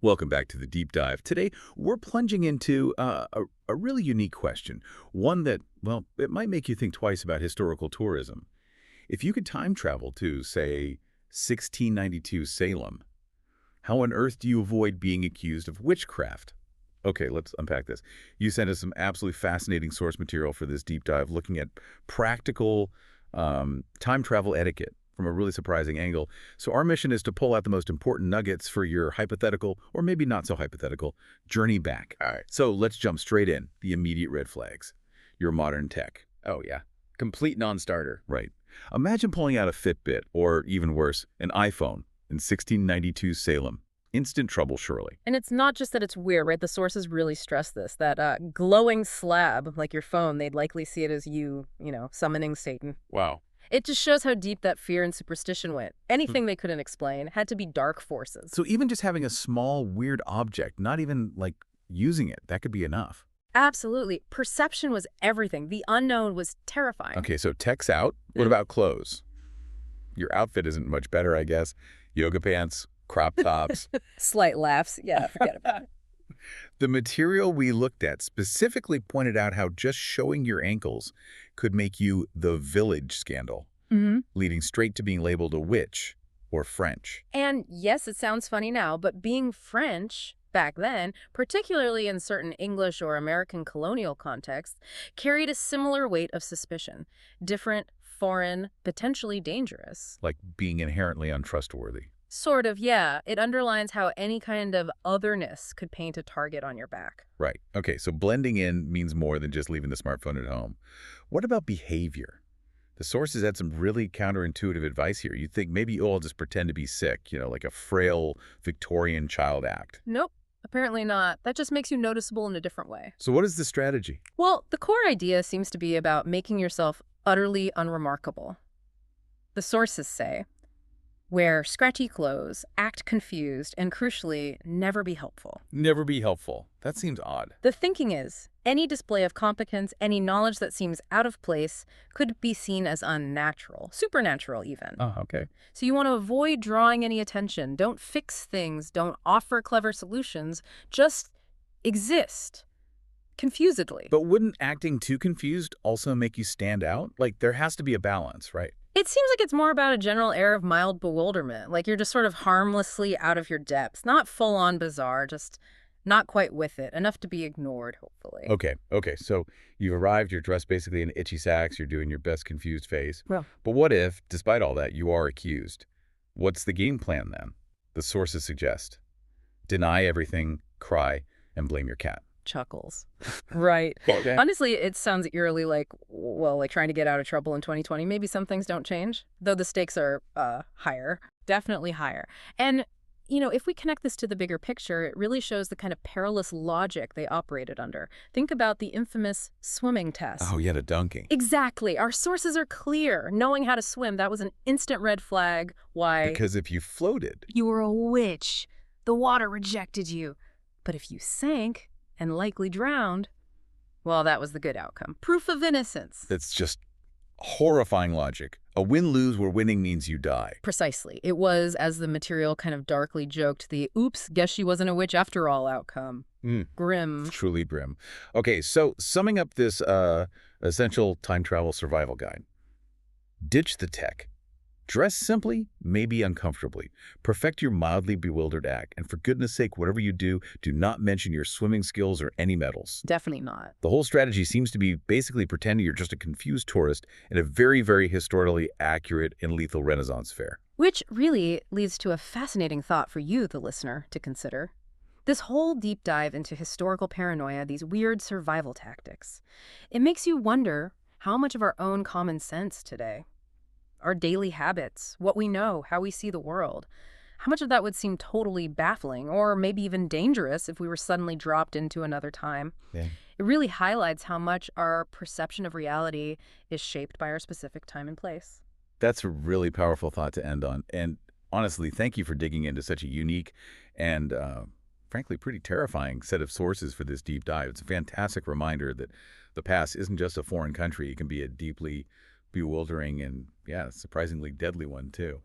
Welcome back to the deep dive. Today, we're plunging into a really unique question, one that, well, it might make you think twice about historical tourism. If you could time travel to, say, 1692 Salem, how on earth do you avoid being accused of witchcraft? Okay, let's unpack this. You sent us some absolutely fascinating source material for this deep dive, looking at practical time travel etiquette from a really surprising angle. So our mission is to pull out the most important nuggets for your hypothetical, or maybe not so hypothetical, journey back. All right. So let's jump straight in. The immediate red flags. Your modern tech. Oh, yeah. Complete non-starter. Right. Imagine pulling out a Fitbit, or even worse, an iPhone in 1692 Salem. Instant trouble, surely. And it's not just that it's weird, right? The sources really stress this, that glowing slab, like your phone, they'd likely see it as you, summoning Satan. Wow. It just shows how deep that fear and superstition went. Anything they couldn't explain had to be dark forces. So even just having a small, weird object, not even, like, using it, that could be enough. Absolutely. Perception was everything. The unknown was terrifying. Okay, so tech's out. What about clothes? Your outfit isn't much better, I guess. Yoga pants, crop tops. Slight laughs. Yeah, forget about it. The material we looked at specifically pointed out how just showing your ankles could make you the village scandal, leading straight to being labeled a witch or French. And yes, it sounds funny now, but being French back then, particularly in certain English or American colonial contexts, carried a similar weight of suspicion. Different, foreign, potentially dangerous. Like being inherently untrustworthy. Sort of, yeah. It underlines how any kind of otherness could paint a target on your back. Right. Okay, so blending in means more than just leaving the smartphone at home. What about behavior? The sources had some really counterintuitive advice here. You'd think maybe you all just pretend to be sick, like a frail Victorian child act. Nope, apparently not. That just makes you noticeable in a different way. So what is the strategy? Well, the core idea seems to be about making yourself utterly unremarkable. The sources say, wear scratchy clothes, act confused, and crucially, never be helpful. Never be helpful. That seems odd. The thinking is, any display of competence, any knowledge that seems out of place could be seen as unnatural, supernatural even. Oh, okay. So you want to avoid drawing any attention. Don't fix things. Don't offer clever solutions. Just exist. Confusedly. But wouldn't acting too confused also make you stand out? Like, there has to be a balance, right? It seems like it's more about a general air of mild bewilderment, like you're just sort of harmlessly out of your depths, not full-on bizarre, just not quite with it, enough to be ignored, hopefully. Okay, so you've arrived, you're dressed basically in itchy sacks, you're doing your best confused face. Well, But what if, despite all that, you are accused? What's the game plan then? The sources suggest. Deny everything, cry, and blame your cat. chuckles. Right. Okay. Honestly, it sounds eerily like trying to get out of trouble in 2020. Maybe some things don't change, though the stakes are higher, definitely higher. And, if we connect this to the bigger picture, it really shows the kind of perilous logic they operated under. Think about the infamous swimming test. Oh, yeah, the dunking. Exactly. Our sources are clear. Knowing how to swim, that was an instant red flag. Why? Because if you floated, You were a witch. The water rejected you. But if you sank and likely drowned, well, that was the good outcome. Proof of innocence. that's just horrifying logic. A win-lose where winning means you die. Precisely. It was, as the material kind of darkly joked, the oops, guess she wasn't a witch after all outcome. Grim. Truly grim. Okay, so summing up this essential time travel survival guide. Ditch the tech. Dress simply, maybe uncomfortably. Perfect your mildly bewildered act. And for goodness sake, whatever you do not mention your swimming skills or any medals. Definitely not. The whole strategy seems to be basically pretending you're just a confused tourist in a very, very historically accurate and lethal Renaissance fair. Which really leads to a fascinating thought for you, the listener, to consider. This whole deep dive into historical paranoia, these weird survival tactics, it makes you wonder how much of our own common sense today, our daily habits, what we know, how we see the world, how much of that would seem totally baffling or maybe even dangerous if we were suddenly dropped into another time. Yeah. It really highlights how much our perception of reality is shaped by our specific time and place. That's a really powerful thought to end on. And honestly, thank you for digging into such a unique and, frankly, pretty terrifying set of sources for this deep dive. It's a fantastic reminder that the past isn't just a foreign country. It can be a deeply bewildering and, yeah, surprisingly deadly one, too.